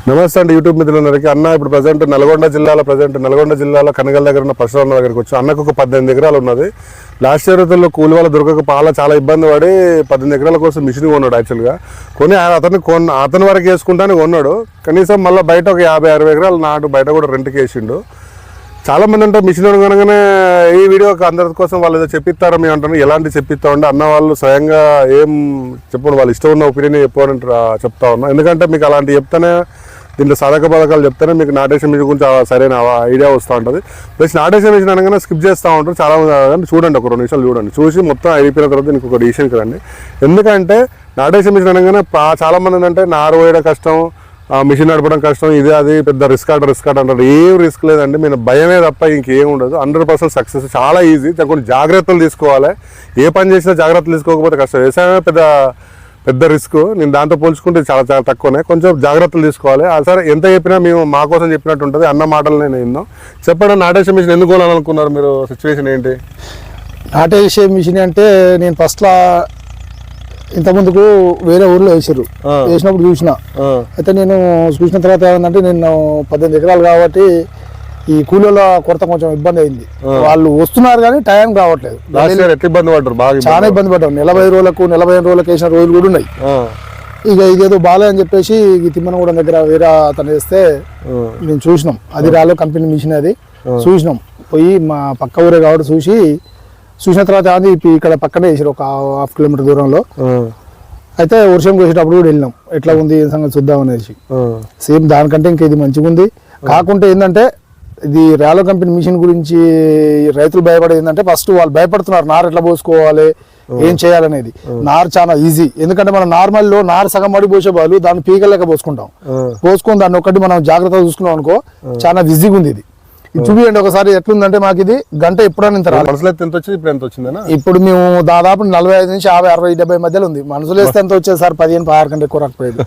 నమస్తే అండి యూట్యూబ్ మిత్రులందరికీ. అన్న ఇప్పుడు ప్రజెంట్ నల్గొండ జిల్లాలో కనగల్ దగ్గర ఉన్న పరశురామ దగ్గరికి వచ్చి అన్నకు ఒక 18 ఎకరాలు ఉన్నది. లాస్ట్ ఇయర్ రైతుల్లో కూలి వాళ్ళ దొరకక చాలా ఇబ్బంది పడి 18 ఎకరాల కోసం మిషన్ కొన్నాడు. యాక్చువల్గా కొని అతని వరకు వేసుకుంటానే కొన్నాడు. కనీసం మళ్ళీ బయట ఒక 50-60 ఎకరాలు నాటు బయట కూడా రెంట్కి వేసిండు. చాలా మంది అంటే మిషన్ కనుకనే ఈ వీడియో అందరి కోసం వాళ్ళు ఏదో చెప్పిస్తారో మేము అంటాను. ఎలాంటి చెప్పిస్తా ఉంటే అన్న వాళ్ళు స్వయంగా ఏం చెప్పండి, వాళ్ళు ఇష్టం ఉన్న ఒపీనియన్ చెప్పని చెప్తా ఉన్నా. ఎందుకంటే మీకు అలాంటి చెప్తానే దీంట్లో సాధక పథకాలు చెప్తేనే మీకు నాటేషన్ మిషన్ గురించి సరైన ఐడియా వస్తూ ఉంటుంది. ప్లస్ నాటేషన్ మిషన్ అనగానే స్కిప్ చేస్తూ ఉంటారు చాలా మంది. చూడండి, ఒక 2 నిమిషాలు చూడండి, చూసి మొత్తం అయిపోయిన తర్వాత దీనికి ఒక డిసిషన్ కదండి. ఎందుకంటే నాటేషన్ మిషన్ అనగానే చాలా మంది ఏంటంటే నారు వేయడం కష్టం, మిషన్ నడపడం కష్టం, ఇది అది పెద్ద రిస్క్ అంటారు. ఏం రిస్క్ లేదండి, మీరు భయమే తప్ప ఇంకేం ఉండదు. 100% సక్సెస్, చాలా ఈజీ. కొన్ని జాగ్రత్తలు తీసుకోవాలి. ఏ పని చేసినా జాగ్రత్తలు తీసుకోకపోతే కష్టం. వ్యవసాయమే పెద్ద రిస్క్. నేను దాంతో పోల్చుకుంటే చాలా తక్కువనే. కొంచెం జాగ్రత్తలు తీసుకోవాలి. సరే ఎంత చెప్పినా మేము మా కోసం చెప్పినట్టు ఉంటుంది. అన్న మాటలు నేను విన్నాం. చెప్పండి, నాటేషన్ మిషన్ ఎందుకు కొనాలనుకున్నారు మీరు? సిచ్యువేషన్ ఏంటి? నాటేషన్ మిషన్ అంటే నేను ఫస్ట్లో ఇంతకుముందుకు వేరే ఊర్లో వేసినప్పుడు చూసిన. అయితే నేను చూసిన తర్వాత ఏమందంటే, నేను 18 ఎకరాలు కాబట్టి ఈ కూలీల కొరత కొంచెం ఇబ్బంది అయింది. వాళ్ళు వస్తున్నారు కానీ టైం రావట్లేదు. చాలా ఇబ్బంది పడ్డారు. 40 రోజులకు 45 రోజులకు వేసిన రోజులు కూడా ఉన్నాయి. ఇక ఇదేదో బాలే అని చెప్పేసి ఈ తిమ్మనగూడెం దగ్గర వేరే అతను వేస్తే నేను చూసినాం. అది రాలో కంపెనీ మిషన్, అది చూసినాం. పోయి మా పక్క ఊరే కాబట్టి చూసిన తర్వాత అది ఇక్కడ పక్కనే వేసారు, ఒక 1/2 కిలోమీటర్ దూరంలో. అయితే వర్షం వేసేటప్పుడు కూడా వెళ్ళినాం, ఎట్లా ఉంది ఏం సంగతి చూద్దాం అనేసి. సేమ్ దానికంటే ఇంకా ఇది మంచిగా ఉంది. కాకుంటే ఏంటంటే, ఇది ర్యాలో కంపెనీ మిషన్ గురించి రైతులు భయపడేది ఏంటంటే, ఫస్ట్ వాళ్ళు భయపడుతున్నారు నారు ఎట్లా పోసుకోవాలి, ఏం చేయాలనేది. నారు చాలా ఈజీ. ఎందుకంటే మనం నార్మల్లో నారు సగం మడి పోసే వాళ్ళు దాన్ని పీకలేక పోసుకొని దాన్ని ఒకటి మనం జాగ్రత్తగా చూసుకున్నాం అనుకో, చాలా ఈజీగా ఉంది. ఇది చూపియండి ఒకసారి ఎట్లుందంటే. మాకు ఇది గంట ఎప్పుడైనా ఇంత ఇప్పుడు మేము దాదాపు 45 నుంచి 50, 60, 70 మధ్యలో ఉంది. మనసులో వేస్తే ఎంత వచ్చేది సార్? 15-16 కంటే ఎక్కువ రాకపోయేది.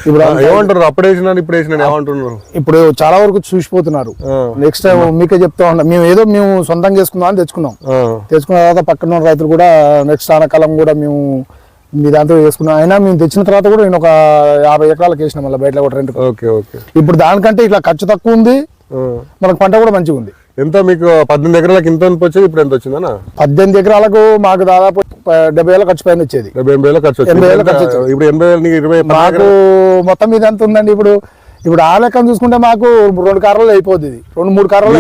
ఇప్పుడు ఏమంటారు? ఇప్పుడు చాలా వరకు చూసిపోతున్నారు. నెక్స్ట్ టైం మీకే చెప్తా ఉన్నా, మేము సొంతంగా చేసుకుందాం అని తెచ్చుకున్న తర్వాత పక్కన రైతులు కూడా నెక్స్ట్ ఆనకాలం కూడా మేము మీ దాంతో వేసుకున్నాం. అయినా మేము తెచ్చిన తర్వాత కూడా నేను ఒక 50 ఎకరాలకు వేసిన మళ్ళీ బయట కూడా రెంట్. ఇప్పుడు దానికంటే ఇట్లా ఖర్చు తక్కువ ఉంది, మనకు పంట కూడా మంచిగా ఉంది. ఎంత మీకు 18 ఎకరాలకు ఇంత వచ్చేది? ఇప్పుడు ఎంత వచ్చిందన్నా? 18 ఎకరాలకు మాకు దాదాపు 70,000 ఖర్చు పైన వచ్చేది. 80,000 ఖర్చు. 80,000 ఖర్చు. ఇప్పుడు 80,000 మాకు మొత్తం మీద ఎంత ఉందండి? ఇప్పుడు ఆ లెక్కను చూసుకుంటే మాకు 2 కార్లు అయిపోద్ది. 2-3 కార్లు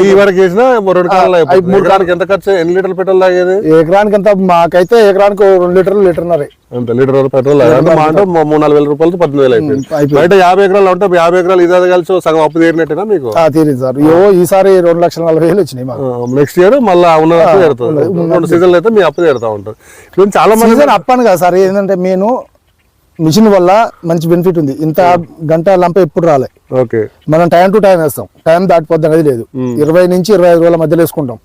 ఎంత ఖర్చు? ఎన్ని లీటర్లు పెట్రోల్ తాగేది ఎకరానికి? ఎంత మాకైతే ఎకరానికి 2 లీటర్లు, లీటర్న్నర. అంత లీటర్ పెట్రోల్ 3-4 వేల రూపాయలతో 18,000 అయిపోయింది. బయట 50 ఎకరాలు ఉంటే 50 ఎకరాలు ఇది కలిసి సగం అప్పు తీరినట్టేనా మీకు? తీరింది సార్. ఈసారి 2,40,000 వచ్చినాయి మాకు. నెక్స్ట్ ఇయర్ మళ్ళీ ఉన్న అప్పు తీరుతుంది. 2 సీజన్లు అయితే మీ అప్పు తీరుతా ఉంటారు. చాలా మంది అప్పని కాదు సార్, ఏంటంటే మిషన్ వల్ల మంచి బెనిఫిట్ ఉంది. ఇంత గంట లంప ఎప్పుడు రాలే. మనం టైం టు టైం వేస్తాం, టైం దాటిపోద్ది అనేది లేదు. 20 నుంచి 25 రోజుల మధ్యలో వేసుకుంటాం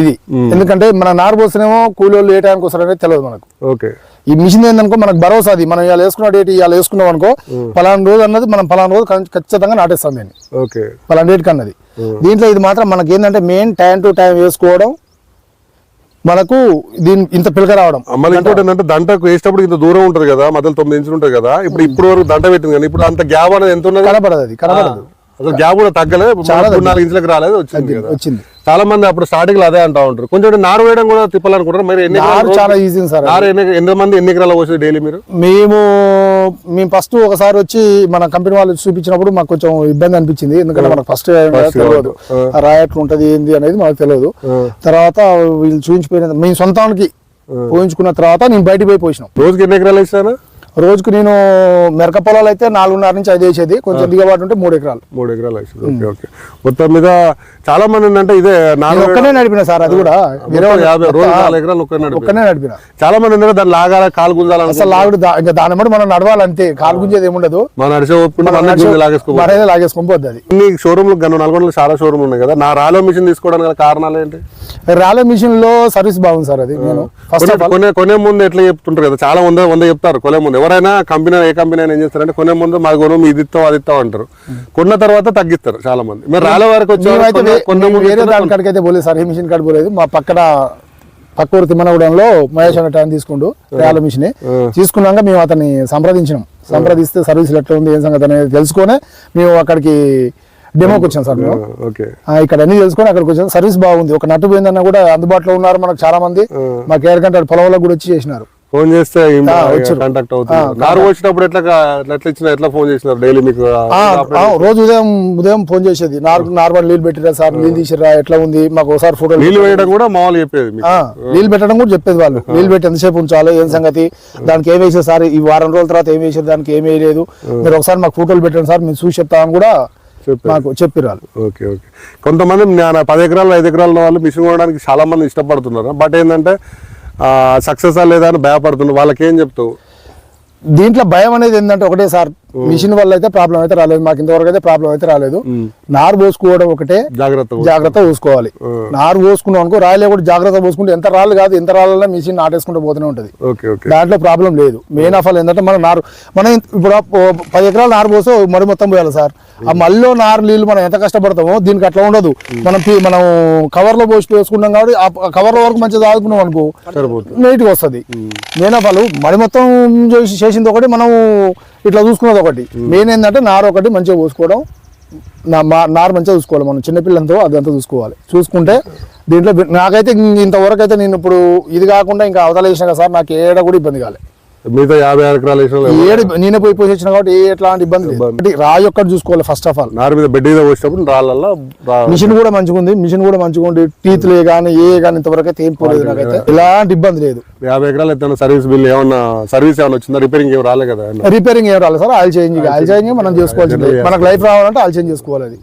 ఇది. ఎందుకంటే మన నారు పోస్తేనేమో కూలి వాళ్ళు ఏ టైంకి వస్తారనేది తెలియదు మనకు. ఈ మిషన్ ఏందనుకో మనకు భరోసా. అది మనం ఇవాళ వేసుకున్న డేట్ ఇవాళ వేసుకున్నాం అనుకో, పలానా రోజు అన్నది మనం పలానా రోజు ఖచ్చితంగా నాటేస్తాం దీన్ని, పలానా డేట్ కన్నది. దీంట్లో ఇది మాత్రం మనకి ఏంటంటే మెయిన్ టైం టు టైం వేసుకోవడం, మనకు దీని ఇంత పిలక రావడం. మళ్ళీ ఇంకోటి ఏంటంటే, దంటకు వేసేటప్పుడు ఇంత దూరం ఉంటుంది కదా, మధ్యలో 9 ఇంచులు ఉంటుంది కదా. ఇప్పుడు వరకు దంట పెట్టింది కానీ ఇప్పుడు అంత గ్యాప్ అనేది ఎంత ఉన్నది? కనపడదు. అది కనపడదు. అసలు గ్యాప్ కూడా తగ్గలేదు. 4 ఇంచులకు రాలేదు, వచ్చింది. చాలా మంది అప్పుడు స్టార్టింగ్ లో అదే అంటా ఉంటారు. కొంచెం నారు వేయడం కూడా తిప్పాలనుకుంటారు. మరి చాలా ఈజీ సార్. ఎన్ని ఎకరాలు పోసేది డైలీ మీరు? మేము ఫస్ట్ ఒకసారి వచ్చి మన కంపెనీ వాళ్ళు చూపించినప్పుడు మాకు కొంచెం ఇబ్బంది అనిపించింది. ఎందుకంటే మనకు ఫస్ట్ తెలియదు రాయట్లు ఉంటది ఏంది అనేది మనకు తెలియదు. తర్వాత వీళ్ళు చూపించిపోయిన మేము సొంతానికి పోయించుకున్న తర్వాత నేను బయటకు పోయి పోసినాం. రోజుకి ఎన్ని ఎకరాలు ఇస్తాను? రోజుకు నేను మెరక పొలాలు అయితే 4.5 నుంచి 5 వేసేది. కొంచెం దిగబాటు ఉంటే 3 ఎకరాలు. 3 ఎకరాలు వేసేది. మొత్తం మీద చాలా మంది ఏంటంటే ఇదే ఒక్కనే నడిపిన సార్. అది కూడా 4 ఎకరాలు ఒక్కనే నడిపిన. చాలా మంది ఏంటంటే దాన్ని లాగాల కాలు గుంజాలి. అసలు లాగుడు ఇంకా దాని బట్టి మనం నడవాలంతే. కాలు గుంజేది ఏముండదు. మనం లాగేసుకొని పోద్ది. అది ఇన్ని షోరూమ్లు నల్గొండలో చాలా షోరూమ్లు ఉన్నాయి కదా, నా రాలో మిషన్ తీసుకోవడానికి గల కారణాలు ఏంటి? రాలో మిషన్ లో సర్వీస్ బాగుంది సార్. అది నేను కొనే ముందు ఎట్లా చెప్తుంటారు కదా, చాలా 100 చెప్తారు కొనే ముందు. ఎవరైనా కంపెనీ ఏ కంపెనీ అయినా ఏం చేస్తారంటే, కొనే ముందు మా కొను ఇది ఇస్తాం అది ఇస్తాం అంటారు. కొన్న తర్వాత తగ్గిస్తారు చాలా మంది. మీరు రాలో వరకు వచ్చి వేరే దాని కాడికి అయితే పోలేదు సార్, ఏ మిషన్ కాడి పోలేదు. మా పక్కన పక్కూరు తిమ్మనగూడెంలో మహేష్ అనే టైం తీసుకుంటూ రేయాల మిషన్ తీసుకున్నాక మేము అతన్ని సంప్రదిస్తే సర్వీసులు ఎట్లా ఉంది ఏం సంగతి అనేది తెలుసుకొని మేము అక్కడికి డెమోకి వచ్చాం సార్ మేము ఇక్కడ అన్ని తెలుసుకొని అక్కడికి వచ్చాం. సర్వీస్ బాగుంది. ఒక నట్టు పోయిందన్న కూడా అందుబాటులో ఉన్నారు మనకు చాలా మంది. మా కేర్ కంటే పొలంలో కూడా వచ్చి చేసినారు. ఫోన్ చేస్తే కాంటాక్ట్ అవుతుంది. నారు వచ్చినప్పుడు ఎట్లా ఫోన్ చేసినారు డైలీ మీకు? రోజు ఉదయం ఫోన్ చేసేది. నార్మల్ నీళ్ళు పెట్టిరా సార్, నీళ్ళు తీసిరా, ఎట్లా ఉంది మాకు ఒకసారి ఫోటో. నీళ్ళు వేయడం కూడా మామూలు చెప్పేది, నీళ్ళు పెట్టడం కూడా చెప్పేది వాళ్ళు. నీళ్ళు పెట్టి ఎంతసేపు ఉంచాలి, ఏం సంగతి, దానికి ఏం వేసారు సార్, ఈ వారం రోజుల తర్వాత ఏం వేసారు, దానికి ఏం వేయలేదు, మీరు ఒకసారి మాకు ఫోటోలు పెట్టండి సార్, మేము చూసి చెప్తామని కూడా మాకు చెప్పిరాలు. Okay okay. కొంతమంది 10 ఎకరాలు 5 ఎకరాల వాళ్ళు మిషన్ కొనడానికి చాలా మంది ఇష్టపడుతున్నారు. బట్ ఏంటంటే సక్సెస్ లేదా అని భయపడుతున్నారు. వాళ్ళకి ఏం చెప్తావు? దీంట్లో భయం అనేది ఏంటంటే ఒకటే సార్, మిషన్ వల్ల అయితే ప్రాబ్లం అయితే రాలేదు, మాకు ఇంతవరకు అయితే ప్రాబ్లం అయితే రాలేదు. నారు పోసుకోవడం ఒకటే జాగ్రత్త పోసుకోవాలి. నారు పోసుకున్నాం అనుకో, రాయలే కూడా జాగ్రత్త పోసుకుంటే ఎంత రాళ్ళు కాదు, ఎంత రాళ్ళ మిషన్ నాటేసుకుంటూ పోతూనే ఉంటది. దాంట్లో ప్రాబ్లం లేదు. మెయిన్ ఆఫ్ ఆల్ ఏంటంటే మనం ఇప్పుడు 10 ఎకరాలు నారు పోస్తే మరి మొత్తం పోయాలి సార్. ఆ మళ్ళీ నారు నీళ్ళు మనం ఎంత కష్టపడతామో దీనికి అట్లా ఉండదు. మనం కవర్ లో పోసి వేసుకున్నాం కాబట్టి ఆ కవర్ వరకు మంచిగా ఆదుకున్నాం అనుకో నీట్గా వస్తుంది. మెయిన్ ఆఫ్ ఆల్ మరి మొత్తం చేసింది ఒకటి, మనం ఇట్లా చూసుకున్నది ఒకటి. మెయిన్ ఏంటంటే నారు ఒకటి మంచిగా పోసుకోవడం, నారు మంచిగా చూసుకోవాలి. మనం చిన్నపిల్లలతో అదంతా చూసుకుంటే దీంట్లో నాకైతే ఇంతవరకు అయితే నేను ఇప్పుడు ఇది కాకుండా ఇంకా అవతల వేసిన కదా సార్, నాకు ఏడా కూడా ఇబ్బంది కాలేదు. మిగతా 50 ఎకరాలు నేనే పోయి పోసిన కాబట్టి ఎట్లాంటి ఇబ్బంది లేదు. రాయి ఒక్కటి చూసుకోవాలి ఫస్ట్ ఆఫ్ ఆల్. నారు మీద బెడ్ మీద పోసినప్పుడు రాళ్ళల్లో మిషన్ కూడా మంచిగా ఉంది. టీత్లే కానీ ఇంతవరకు అయితే ఏం పోలేదు, నాకైతే ఎలాంటి ఇబ్బంది లేదు. 50 ఎకరాలు అయితే సర్వీస్ బిల్ సర్వీస్ ఏమైనా వచ్చిందా? రిపేరింగ్ ఏం రాలేదు కదా? రిపేరింగ్ ఏం రాలేదు సార్. ఆయిల్ చేంజ్ మనం చేసుకోవాల్సింది. మనకు లైఫ్ రావాలంటే ఆయిల్ చేంజ్ చేసుకోవాలి. అది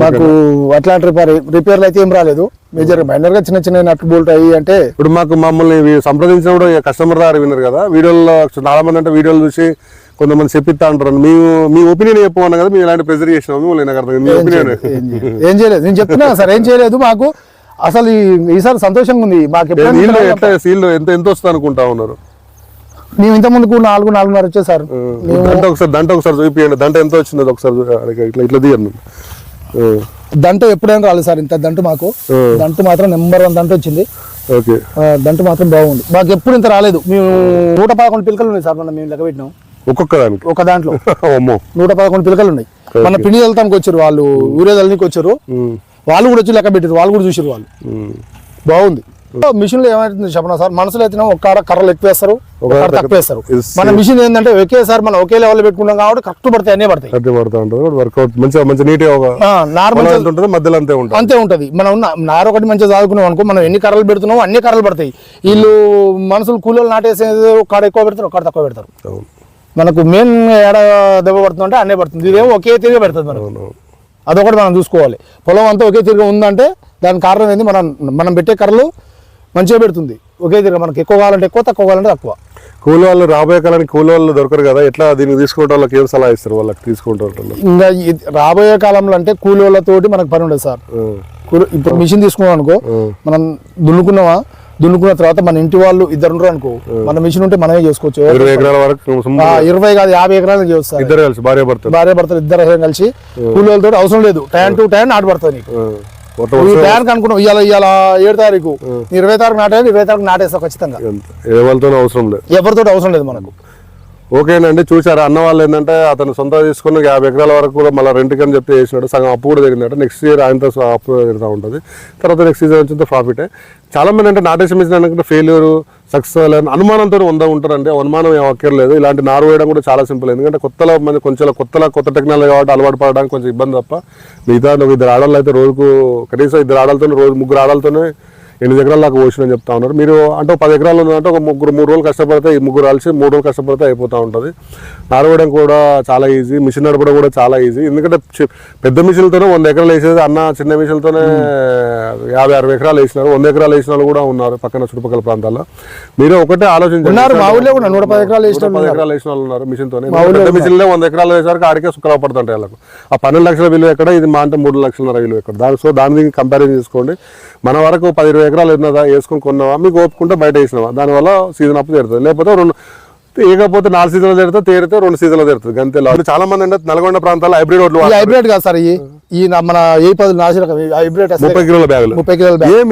మాకు అట్లాంటి రిపేర్లు అయితే ఏం రాలేదు. మేజర్ మైనర్ గా చిన్న నట్టు బోల్ట్ అయ్యి అంటే ఇప్పుడు మమ్మల్ని సంప్రదించినప్పుడు కస్టమర్ దగ్గర విన్నారు కదా, వీడియోలో చాలా మంది అంటే వీడియోలు చూసి కొంతమంది చెప్పిస్తా అంటారు. మీ ఒపీనియన్ చెప్పమన్నా కదా, మేము ఇలాంటి ప్రెజర్ చేసినాము. ఏం చేయలేదు, నేను చెప్తున్నా సార్, ఏం చేయలేదు. మాకు అసలు ఈసారి సంతోషంగా ఉంది. మాకు ఎంత వస్తుంది అనుకుంటా ఉన్నారు? మేము ఇంత ముందుకు 4.5 వచ్చేసారు. దంట ఒకసారి చూపియండి. దంట ఎంత వచ్చింది ఒకసారి ఇట్లా తీయండి. దంట ఎప్పుడైనా రాలేదు సార్. ఇంత దంట మాకు దంట మాత్రం నెంబర్ 1 దంట వచ్చింది. దంట మాత్రం బాగుంది. మాకు ఎప్పుడు ఇంత రాలేదు. మేము 111 పిలకలు ఉన్నాయి సార్. మేము లెక్క పెట్టినాం ఒక దాంట్లో 111 పిలకలు ఉన్నాయి. మన పిండి వెళ్తానికి వచ్చారు వాళ్ళు, ఊరేదల్నికి వచ్చారు వాళ్ళు కూడా వచ్చి లెక్క పెట్టారు. వాళ్ళు కూడా చూసారు. వాళ్ళు బాగుంది. మిషన్ లో ఏమైతుంది చెప్పనా సార్, మనసులో అయితే ఒక కర్రలు ఎక్కువ వేస్తారు, ఒక తక్కువ వేస్తారు. మన మిషన్ ఏంటంటే ఒకేసారి మనం ఒకే లెవెల్ పెట్టుకుంటాం కాబట్టి కరెక్ట్ పడతాయి, అన్నీ పడతాయి. అంతే ఉంటది. మనం నారు ఒకటి మంచిగా చదువుకున్నాం అనుకో, మనం ఎన్ని కర్రలు పెడుతున్నామో అన్ని కర్రలు పడతాయి. వీళ్ళు మనుషులు కూలీలు నాటేసేది కాడ ఎక్కువ పెడతారు, ఒక తక్కువ పెడతారు. మనకు మెయిన్ ఏడ దెబ్బ పడుతుందంటే అన్నీ పడుతుంది. ఇదేమో ఒకే తిరిగి పెడుతుంది మనకు. అదొకటి మనం చూసుకోవాలి. పొలం అంతా ఒకే తిరిగి ఉందంటే దాని కారణం ఏంది, మనం పెట్టే కర్రలు మంచిగా పెడుతుంది. ఒకే తిరిగి మనకి ఎక్కువ కావాలంటే ఎక్కువ, తక్కువ కావాలంటే తక్కువ. కూలి వాళ్ళు రాబోయే కాలానికి కూలి వాళ్ళు దొరకరు కదా, ఎట్లా దీన్ని తీసుకుంటే వాళ్ళకి ఏం సలహా ఇస్తారు? వాళ్ళకి తీసుకుంటారు ఇంకా రాబోయే కాలంలో అంటే కూలి వాళ్ళతోటి మనకు పని ఉండదు సార్. ఇప్పుడు మిషన్ తీసుకున్నాం అనుకో, మనం దున్నుకున్న తర్వాత మన ఇంటి వాళ్ళు 2 ఉండరు అనుకో, మన మిషన్ ఉంటే మనమే చేసుకోవచ్చు. 20 ఎకరాల వరకు 20 కాదు 50 ఎకరాలు చేయవచ్చు. ఇద్దరు కలిసి భార్య భర్తలు ఇద్దరు కలిసి కూలి వాళ్ళతో అవసరం లేదు. టైం టు టైం నాటు పడుతుంది నీకు. టైంకి అనుకున్నావు ఇవాళ 7 తారీఖు 20 తారీఖు నాటేది, 20 తారీఖు నాటేస్తావు ఖచ్చితంగా. ఎవరితో అవసరం లేదు మనకు. ఓకేనండి, చూసారా అన్న వాళ్ళు ఏంటంటే అతను సొంతంగా తీసుకుని 50 ఎకరాల వరకు కూడా మళ్ళీ రెంట్కి అని చెప్పి చేసినాడు. సగం అప్పు కూడా జరిగిందంటే నెక్స్ట్ ఇయర్ ఆయనతో అప్పు జరుగుతూ ఉంటుంది. తర్వాత నెక్స్ట్ సీజన్ వచ్చిందో ప్రాఫిటే. చాలా మంది అంటే నాటేషన్ మిషన్ అనుకుంటే ఫెయిల్యూర్ సక్సెస్ లేని అనుమానంతో ఉంటారండి. అనుమానం ఏం అక్కర్లేదు. ఇలాంటి నారు వేయడం కూడా చాలా సింపుల్. ఎందుకంటే కొత్త టెక్నాలజీ కాబట్టి అలవాటు పడడానికి కొంచెం ఇబ్బంది తప్ప మిగతా 2 ఆడవాళ్ళు అయితే రోజుకు కనీసం 2 ఆడలతో రోజు 3 ఆడలతోనే 8 ఎకరాల దాకా పోషణ చెప్తా ఉన్నారు. మీరు అంటే 10 ఎకరాలు ఉందంటే ఒక 3 రోజులు కష్టపడితే 3 కలిసి 3 రోజులు కష్టపడితే అయిపోతూ ఉంటుంది. నారవేయడం కూడా చాలా ఈజీ, మిషన్ నడపడం కూడా చాలా ఈజీ. ఎందుకంటే పెద్ద మిషన్లతోనే 100 ఎకరాలు వేసేది, అన్న చిన్న మిషన్లతోనే 50-60 ఎకరాలు వేసినారు. 100 ఎకరాలు వేసిన వాళ్ళు కూడా ఉన్నారు పక్కన చుట్టుపక్కల ప్రాంతాల్లో. మీరు ఒకటే ఆలోచించారు, 110 ఎకరాలు వేసిన వాళ్ళు ఉన్నారు మిషన్తో. పెద్ద మిషన్లే 100 ఎకరాలు వేసారికి ఆడికే సుఖరావు పడుతుంటాయి వాళ్ళకు. ఆ 12 లక్షల విలువ ఎక్కడ, ఇది మా అంటే 3 లక్షల విలువ ఎక్కడ. దాని కంపారిజన్ చేసుకోండి. మన వరకు 10-20 ఎకరాలు ఉన్నదా వేసుకొని కొన్నావా, మీకు ఓపుకుంటే బయట వేసినావా, దానివల్ల సీజన్ అప్పు తీరుతుంది. లేకపోతే 4 సీజన్లు తీరితే 2 సీజన్లు తీరుతుంది అంతే. చాలా మంది అంటే నల్గొండ ప్రాంతాల్లో హైబ్రిడ్ కాదు సార్, మన ఏ 10 నాసి రకం హైబ్రిడ్ 30 కిలోల బ్యాగులు 30 కిలోల బ్యాగ్. ఏ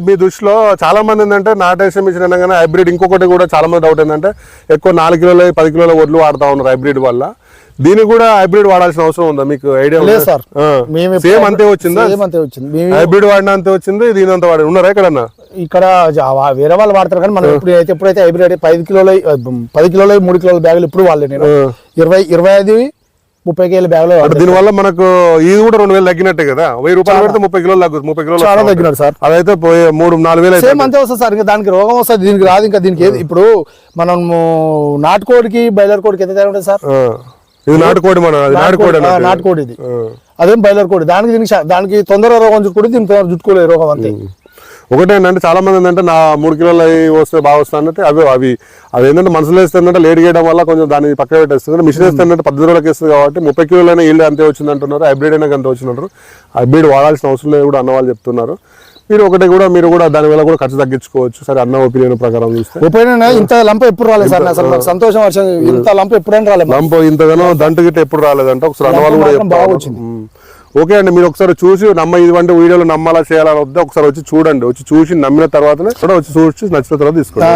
మీ దృష్టిలో చాలా మంది ఏంటంటే నాటేసే మిషన్ అనగానే హైబ్రిడ్, ఇంకొకటి కూడా చాలా మంది డౌట్ ఏంటంటే ఎక్కువ 4 కిలోల 10 కిలోల వడ్లు వాడుతా ఉన్నారు హైబ్రిడ్ వల్ల. దీనికి కూడా హైబ్రిడ్ వాడాల్సిన అవసరం ఉందా? మీకు ఐడియా లేదు సార్, సేమ్ అంతే వచ్చిందా? సేమ్ అంతే వచ్చింది. హైబ్రిడ్ వాడిన అంతే వచ్చింది, దీని అంత వాడి ఉన్నారా ఎక్కడన్నా? ఇక్కడ వేరే వాళ్ళు వాడతారు కానీ మనం ఎప్పుడైతే హైబ్రిడ్ 10 కిలోల 3 కిలోల బ్యాగులు ఇప్పుడు వాళ్ళే. నేను 25 30 కిలోల బ్యాగులు. దీనివల్ల మనకు ఇది కూడా 2000 తగ్గినట్టే కదా. 1000 రూపాయలు పెడితే 30 కిలోలు తగ్గుతుంది. 30 కిలోలు చాలా తగ్గినాడు సార్. అదైతే 3-4 వేలు సేమ్ అంతే వస్తుంది సార్. ఇంకా దానికి రోగం వస్తుంది, దీనికి రాదు. ఇంకా దీనికి ఏది ఇప్పుడు మనం నాటుకోడికి బాయిలర్ కోడికి ఎంత తేడా ఉంటుంది సార్? ఇది నాటుకోడి, మన నాటుకోడి ఇది, అదేం బాయిలర్ కోడి. దానికి తొందరగా రోగం చుట్టుకోడి, దీనికి చుట్టుకోలేదు రోగం అంతే. ఒకటే ఏంటంటే చాలా మంది ఏంటంటే నా 3 కిలోలు వస్తే బాగా వస్తా అంటే అవి ఏంటంటే మనసులో వేస్తుందంటే లేట్ చేయడం వల్ల కొంచెం దాన్ని పక్క పెట్టేస్తుంది. మిషన్ వేస్తుందంటే 10 రోజులకి వేస్తుంది కాబట్టి 30 కిలోలైనా ఈల్డ్ అంతే వచ్చింది అంటున్నారు. హైబ్రిడ్ అయినా అంతే వచ్చిందంటారు. హైబ్రిడ్ వాడాల్సిన అవసరం లేదు కూడా అన్న వాళ్ళు చెప్తున్నారు. మీరు కూడా దాని వల్ల కూడా ఖర్చు తగ్గించుకోవచ్చు. సరే, అన్న ఒపీనియన్ ప్రకారం చూస్తే ఒపీనియన్ ఇంత లంప ఎప్పుడు రాలేదు సార్. అసలు నాకు సంతోషం వచ్చింది. ఇంత లంప ఎప్పుడైనా రాలేదు. లంప ఇంతగానో దంటు గిట్ట ఎప్పుడు రాలేదంటే ఒకసారి అన్న వాళ్ళు కూడా చెప్తారు. ఓకే అండి, మీరు ఒకసారి చూసి ఇటువంటి వీడియోలు నమ్మాలా చేయాలని వద్దా ఒకసారి వచ్చి చూడండి. వచ్చి చూసి నమ్మిన తర్వాతనే కూడా వచ్చి చూసి నచ్చిన తర్వాత తీసుకోండి.